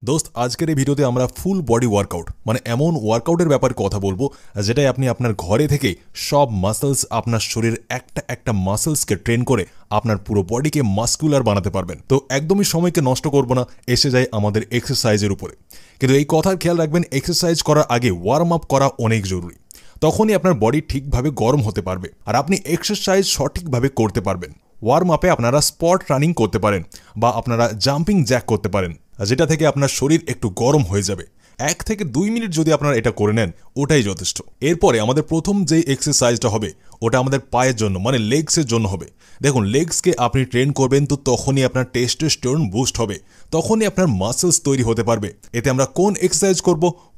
দোস্ত আজকের এই ভিডিওতে আমরা ফুল বডি ওয়ার্কআউট মানে এমন ওয়ার্কআউটের ব্যাপারে কথা বলবো যেটাই আপনি আপনার ঘরে থেকে সব মাসলস আপনার শরীর একটা একটা মাসলসকে ট্রেন করে আপনার পুরো বডিকে মাস্কুলার বানাতে পারবেন। তো একদমই সময়কে নষ্ট করব না, এসে যায় আমাদের এক্সারসাইজের উপরে। কিন্তু এই কথার খেয়াল রাখবেন, এক্সারসাইজ করার আগে ওয়ার্ম আপ করা অনেক জরুরি। তখনই আপনার বডি ঠিকভাবে গরম হতে পারবে আর আপনি এক্সারসাইজ সঠিকভাবে করতে পারবেন। ওয়ার্ম আপে আপনারা স্পট রানিং করতে পারেন বা আপনারা জাম্পিং জ্যাক করতে পারেন, যেটা থেকে আপনার শরীর একটু গরম হয়ে যাবে। 1 থেকে 2 মিনিট যদি আপনারা এটা করে নেন ওটাই যথেষ্ট। এরপরে আমাদের প্রথম যে এক্সারসাইজটা হবে ওটা আমাদের পায়ের জন্য মানে লেগসের জন্য হবে। দেখুন, লেগসকে আপনি ট্রেন করবেন তো তখনই আপনার টেস্টোস্টেরন বুস্ট হবে, তখনই আপনার মাসলস তৈরি হতে পারবে। এতে আমরা কোন এক্সারসাইজ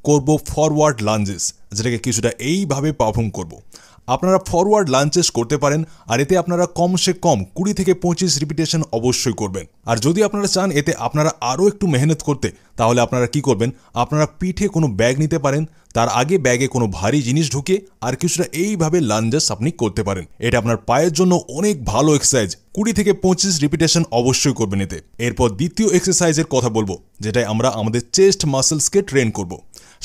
করব ফরওয়ার্ড লাঞ্জেস, যেটাকে কিছুটা এইভাবে পারফর্ম করব। আপনারা ফরওয়ার্ড লাঞ্চেস করতে পারেন আর এতে আপনারা কমসে কম 20 থেকে 25 রিপিটেশন অবশ্যই করবেন। আর যদি আপনারা চান এতে আপনারা আরও একটু মেহনত করতে, তাহলে আপনারা কি করবেন, আপনারা পিঠে কোনো ব্যাগ নিতে পারেন, তার আগে ব্যাগে কোনো ভারী জিনিস ঢুকিয়ে আর কিছুটা এইভাবে লাঞ্জেস আপনি করতে পারেন। এটা আপনার পায়ের জন্য অনেক ভালো এক্সারসাইজ। 20 থেকে 25 রিপিটেশন অবশ্যই করবেন এতে। এরপর দ্বিতীয় এক্সারসাইজের কথা বলবো, যেটাই আমরা আমাদের চেস্ট মাসলসকে ট্রেন করব।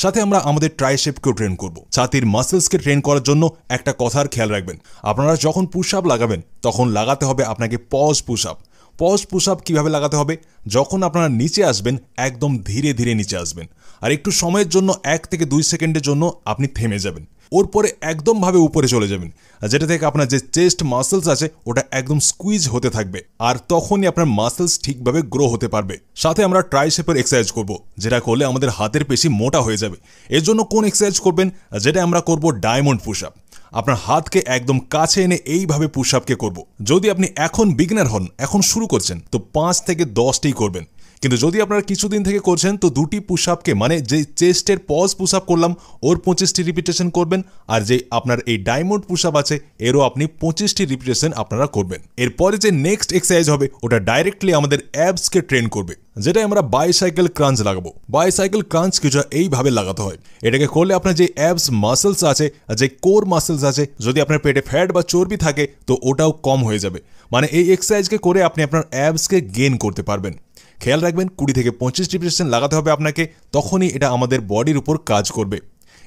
সাথে আমরা আমাদের ট্রাইসেপকেও ট্রেন করব। ছাতির মাসলসকে ট্রেন করার জন্য একটা কথার খেয়াল রাখবেন, আপনারা যখন পুশ আপ লাগাবেন তখন লাগাতে হবে আপনাকে pause push up. Pause push up কীভাবে লাগাতে হবে, যখন আপনারা নিচে আসবেন একদম ধীরে ধীরে নিচে আসবেন আর একটু সময়ের জন্য 1 থেকে 2 সেকেন্ডের জন্য আপনি থেমে যাবেন, ওর পরে একদমভাবে উপরে চলে যাবেন, যেটা থেকে আপনার যে চেস্ট মাসলস আছে ওটা একদম স্কুইজ হতে থাকবে আর তখনই আপনার মাসলস ঠিকভাবে গ্রো হতে পারবে। সাথে আমরা ট্রাইসেপের এক্সারসাইজ করব, যেটা করলে আমাদের হাতের পেশি মোটা হয়ে যাবে। এর জন্য কোন এক্সারসাইজ করবেন, যেটা আমরা করব ডায়মন্ড পুশ আপ। আপনার হাতকে একদম কাছে এনে এইভাবে পুশ আপকে করব। যদি আপনি এখন বিগিনার হন, এখন শুরু করছেন, তো 5 থেকে 10টি করবেন। কিন্তু যদি আপনারা কিছুদিন থেকে করছেন তো 2টি পুশ আপকে মানে যে চেস্টের পজ পুশ আপ করলাম ওর 25টি রিপিটেশন করবেন, আর যে আপনার এই ডায়মন্ড পুশ আপ আছে এরও আপনি 25টি রিপিটেশন আপনারা করবেন। এরপরে যে নেক্সট এক্সারসাইজ হবে ওটা ডাইরেক্টলি আমাদের অ্যাবসকে ট্রেন করবে, যেটাই আমরা বাইসাইকেল ক্রাঞ্চ লাগাবো। বাইসাইকেল ক্রাঞ্চ কিছুটা এইভাবে লাগাতে হয়। এটাকে করলে আপনার যে অ্যাবস মাসলস আছে, যে কোর মাসলস আছে, যদি আপনার পেটে ফ্যাট বা চর্বি থাকে তো ওটাও কম হয়ে যাবে। মানে এই এক্সারসাইজকে করে আপনি আপনার অ্যাবসকে গেইন করতে পারবেন। খেয়াল রাখবেন 20 থেকে 25 রিপিটেশন লাগাতে হবে আপনাকে, তখনই এটা আমাদের বডির উপর কাজ করবে।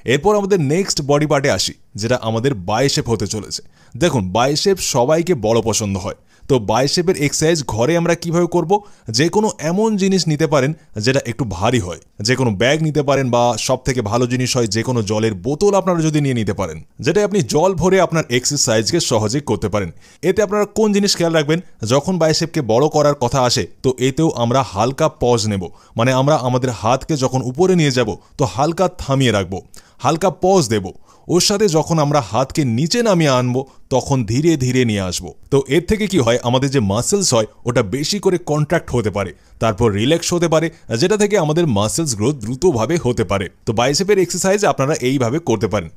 এরপর আমাদের নেক্সট বডি পার্টে আসি, যেটা আমাদের বাইসেপ হতে চলেছে। দেখুন, বাইসেপ সবাইকে বড় পছন্দ হয়, তো বাইসেপের এক্সারসাইজ ঘরে আমরা কিভাবে করব, যে কোনো এমন জিনিস নিতে পারেন যেটা একটু ভারী হয়, যে কোনো ব্যাগ নিতে পারেন বা সব থেকে ভালো জিনিস হয় যে কোনো জলের বোতল আপনারা যদি নিয়ে নিতে পারেন, যেটা আপনি জল ভরে আপনার এক্সারসাইজকে সহজেই করতে পারেন। এতে আপনারা কোন জিনিস খেয়াল রাখবেন, যখন বাইসেপকে বড় করার কথা আসে তো এতেও আমরা হালকা পজ নেব, মানে আমরা আমাদের হাতকে যখন উপরে নিয়ে যাব তো হালকা থামিয়ে রাখবো, হালকা পজ দেব। ওর সাথে যখন আমরা হাতকে নিচে নামিয়ে আনবো তখন ধীরে ধীরে নিয়ে আসবো। তো এর থেকে কি হয়, আমাদের যে মাসেলস হয় ওটা বেশি করে কন্ট্রাক্ট হতে পারে, তারপর রিল্যাক্স হতে পারে, যেটা থেকে আমাদের মাসেলস গ্রোথ দ্রুতভাবে হতে পারে। তো বাইসেপের এক্সারসাইজ আপনারা এইভাবে করতে পারেন।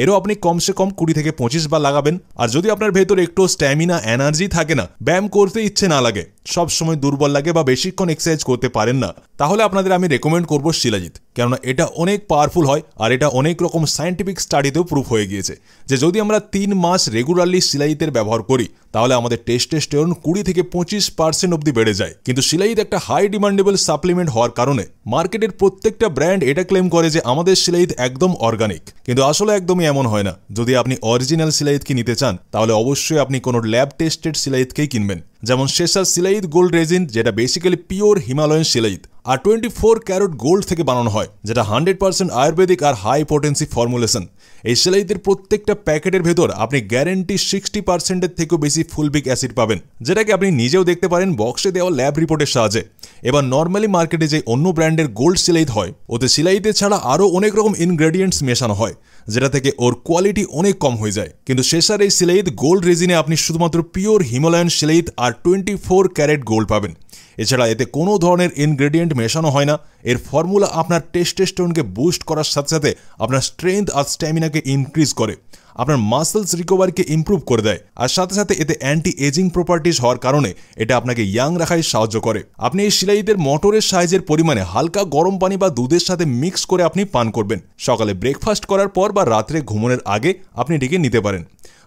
এরও আপনি কমসে কম 20 থেকে 25 বার লাগাবেন। আর যদি আপনার ভেতর একটু স্ট্যামিনা এনার্জি থাকে না, ব্যায়াম করতে ইচ্ছে না লাগে, সব সময় দুর্বল লাগে বা বেশিক্ষণ এক্সারসাইজ করতে পারেন না, তাহলে আপনাদের আমি রেকমেন্ড করব শিলাজিৎ। কেননা এটা অনেক পাওয়ারফুল হয় আর এটা অনেক রকম সায়েন্টিফিক স্টাডিতেও প্রুফ হয়ে গিয়েছে যে যদি আমরা 3 মাস রেগুলারলি শিলাজিতের ব্যবহার করি তাহলে আমাদের টেস্টোস্টেরন 20 থেকে 25% অবধি বেড়ে যায়। কিন্তু শিলাজিৎ একটা হাই ডিমান্ডেবল সাপ্লিমেন্ট হওয়ার কারণে মার্কেটের প্রত্যেকটা ব্র্যান্ড এটা ক্লেম করে যে আমাদের শিলাজিৎ একদম অর্গানিক, কিন্তু আসলে একদমই এমন হয় না। যদি আপনি অরিজিনাল শিলাজিৎকে নিতে চান তাহলে অবশ্যই আপনি কোনো ল্যাব টেস্টেড শিলাজিৎকেই কিনবেন, যেমন শেষার শিলাজিৎ গোল্ড রেজিন, যেটা বেসিক্যালি পিওর হিমালয়ান শিলাজিৎ আর 24 ক্যারেট গোল্ড থেকে বানানো হয়, যেটা 100% আয়ুর্বেদিক আর হাই পোটেন্সি ফর্মুলেশন। এই শিলাজিতের প্রত্যেকটা প্যাকেটের ভেতর আপনি গ্যারেন্টি 60%-এর থেকেও বেশি ফুলবিক অ্যাসিড পাবেন, যেটাকে আপনি নিজেও দেখতে পারেন বক্সে দেওয়া ল্যাব রিপোর্টের সাহায্যে। এবার নর্মালি মার্কেটে যে অন্য ব্র্যান্ডের গোল্ড শিলাজিৎ হয় ওতে শিলাজিতের ছাড়া আরও অনেক রকম ইনগ্রেডিয়েন্টস মেশানো হয়, যেটা থেকে ওর কোয়ালিটি অনেক কম হয়ে যায়। কিন্তু শেষার এই শিলাজিৎ গোল্ড রেজিনে আপনি শুধুমাত্র পিওর হিমালয়ান শিলাজিৎ আর 24 ক্যারেট গোল্ড পাবেন। এছাড়া এতে কোনো ধরনের ইনগ্রেডিয়েন্ট মেশানো হয় না। এর ফর্মুলা আপনার টেস্টোস্টেরনকে বুস্ট করার সাথে সাথে আপনার স্ট্রেংথ আর স্ট্যামিনাকে ইনক্রিজ করে। আপনার মাসলস রিকভারিকে ইমপ্রুভ করে দেয় আর সাথে সাথে এতে অ্যান্টি এজিং প্রপার্টিজ হওয়ার কারণে এটা আপনাকে ইয়াং রাখায় সাহায্য করে। আপনি এই শিলাইদের মোটরের সাইজের পরিমাণে হালকা গরম পানি বা দুধের সাথে মিক্স করে আপনি পান করবেন। সকালে ব্রেকফাস্ট করার পর বা রাত্রে ঘুমানোর আগে আপনি এটিকে নিতে পারেন।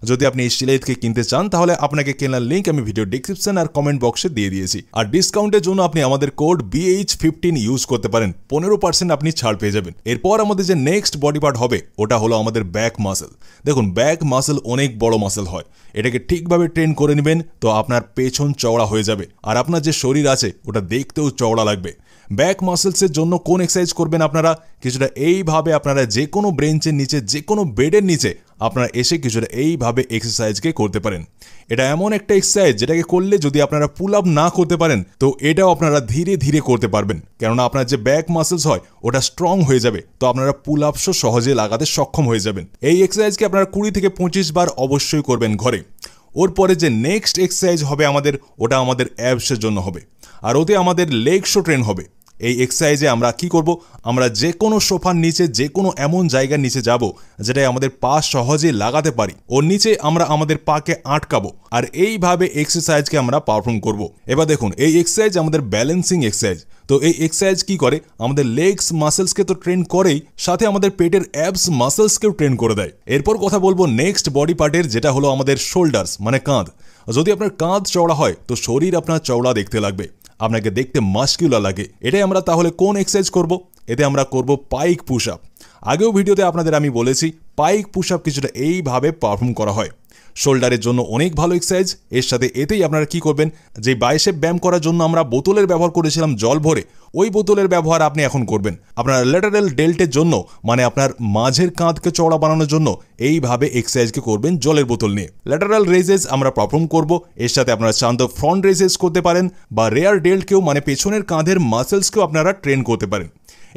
যদি আপনি এই শিলাইদকে কিনতে চান তাহলে আপনাকে কেনার লিঙ্ক আমি ভিডিও ডিসক্রিপশন আর কমেন্ট বক্সে দিয়ে দিয়েছি। আর ডিসকাউন্টের জন্য আপনি আমাদের কোড BH15 ইউজ করতে পারেন, 15% আপনি ছাড় পেয়ে যাবেন। এরপর আমাদের যে নেক্সট বডি পার্ট হবে ওটা হলো আমাদের ব্যাক মাসল। দেখুন, ব্যাক মাসল অনেক বড় মাসল হয়, এটাকে ঠিকভাবে ট্রেন করে নেবেন তো আপনার পেছন চওড়া হয়ে যাবে আর আপনার যে শরীর আছে ওটা দেখতেও চওড়া লাগবে। ব্যাক মাসলসের জন্য কোন এক্সারসাইজ করবেন আপনারা? কিছুটা এইভাবে আপনারা যে কোনো ব্রেঞ্চের নিচে, যে কোনো বেডের নিচে আপনারা এসে কিছুটা এইভাবে এক্সারসাইজকে করতে পারেন। এটা এমন একটা এক্সারসাইজ যেটাকে করলে যদি আপনারা পুল আপ না করতে পারেন তো এটাও আপনারা ধীরে ধীরে করতে পারবেন, কেননা আপনার যে ব্যাক মাসলস হয় ওটা স্ট্রং হয়ে যাবে, তো আপনারা পুল আপসও সহজে লাগাতে সক্ষম হয়ে যাবেন। এই এক্সারসাইজকে আপনারা 20 থেকে 25 বার অবশ্যই করবেন ঘরে। ওর পরে যে নেক্সট এক্সারসাইজ হবে আমাদের, ওটা আমাদের অ্যাবসের জন্য হবে আর ওতে আমাদের লেগসও ট্রেন হবে। এই এক্সারসাইজে আমরা কি করব? আমরা যে কোনো সোফার নিচে, যে কোনো এমন জায়গার নিচে যাব যেটাই আমাদের পা সহজে লাগাতে পারি, ওর নিচে আমরা আমাদের পাকে আটকাবো আর এইভাবে এক্সারসাইজকে আমরা পারফর্ম করব। এবার দেখুন, এই এক্সারসাইজ আমাদের ব্যালেন্সিং এক্সারসাইজ। তো এই এক্সারসাইজ কি করে? আমাদের লেগস মাসলসকে তো ট্রেন করেই, সাথে আমাদের পেটের অ্যাবস মাসলসকেও ট্রেন করে দেয়। এরপর কথা বলবো নেক্সট বডি পার্টের, যেটা হলো আমাদের শোল্ডার্স মানে কাঁধ। যদি আপনার কাঁধ চওড়া হয় তো শরীর আপনার চওড়া দেখতে লাগবে, আপনাকে দেখতে মাস্কুলার লাগে। এটাই আমরা তাহলে কোন এক্সারসাইজ করব? এতে আমরা করব পাইক পুশ আপ। আগেও ভিডিওতে আপনাদের আমি বলেছি পাইক পুশ আপ কিছুটা এইভাবে পারফর্ম করা হয়। শোল্ডারের জন্য অনেক ভালো এক্সারসাইজ। এর সাথে এতেই আপনারা কি করবেন, যে বাইসেপ ব্যায়াম করার জন্য আমরা বোতলের ব্যবহার করেছিলাম জল ভরে, ওই বোতলের ব্যবহার আপনি এখন করবেন আপনার ল্যাটারাল ডেল্টের জন্য, মানে আপনার মাঝের কাঁধকে চওড়া বানানোর জন্য এইভাবে এক্সারসাইজকে করবেন জলের বোতল নিয়ে। ল্যাটারাল রেজেস আমরা পারফর্ম করব। এর সাথে আপনারা চান তো ফ্রন্ট রেজেস করতে পারেন বা রেয়ার ডেল্টকেও, মানে পেছনের কাঁধের মাসেলসকেও আপনারা ট্রেন করতে পারেন।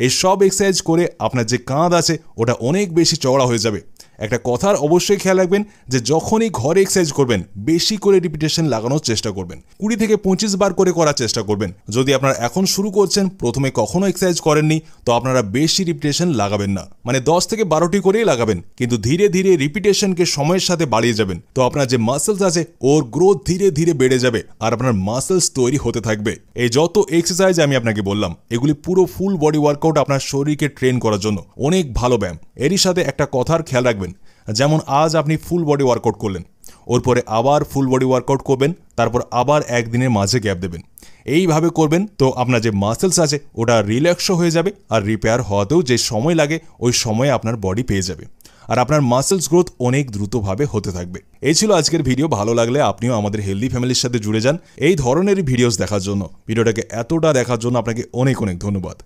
এই সব এক্সারসাইজ করে আপনার যে কাঁধ আছে ওটা অনেক বেশি চওড়া হয়ে যাবে। একটা কথার অবশ্যই খেয়াল রাখবেন যে যখনই ঘরে এক্সারসাইজ করবেন বেশি করে রিপিটেশন লাগানোর চেষ্টা করবেন, 20 থেকে 25 বার করে করার চেষ্টা করবেন। যদি আপনারা এখন শুরু করছেন, প্রথমে কখনো এক্সারসাইজ করেননি, তো আপনারা বেশি রিপিটেশন লাগাবেন না, মানে 10 থেকে 12টি করেই লাগাবেন, কিন্তু ধীরে ধীরে রিপিটেশনকে সময়ের সাথে বাড়িয়ে যাবেন। তো আপনার যে মাসলস আছে ওর গ্রোথ ধীরে ধীরে বেড়ে যাবে আর আপনার মাসলস তৈরি হতে থাকবে। এই যত এক্সারসাইজ আমি আপনাকে বললাম এগুলি পুরো ফুল বডি ওয়ার্কআউট আপনার শরীরকে ট্রেন করার জন্য অনেক ভালো ব্যায়াম। এরই সাথে একটা কথার খেয়াল রাখবেন, যেমন আজ আপনি ফুল বডি ওয়ার্কআউট করলেন, ওর পরে আবার ফুল বডি ওয়ার্কআউট করবেন, তারপর আবার একদিনের মাঝে গ্যাপ দেবেন। এইভাবে করবেন তো আপনার যে মাসলস আছে ওটা রিল্যাক্সও হয়ে যাবে আর রিপেয়ার হওয়াতেও যে সময় লাগে ওই সময়ে আপনার বডি পেয়ে যাবে আর আপনার মাসলস গ্রোথ অনেক দ্রুতভাবে হতে থাকবে। এই ছিল আজকের ভিডিও। ভালো লাগলে আপনিও আমাদের হেলদি ফ্যামিলির সাথে জুড়ে যান এই ধরনের ভিডিওস দেখার জন্য। ভিডিওটাকে এতটা দেখার জন্য আপনাকে অনেক অনেক ধন্যবাদ।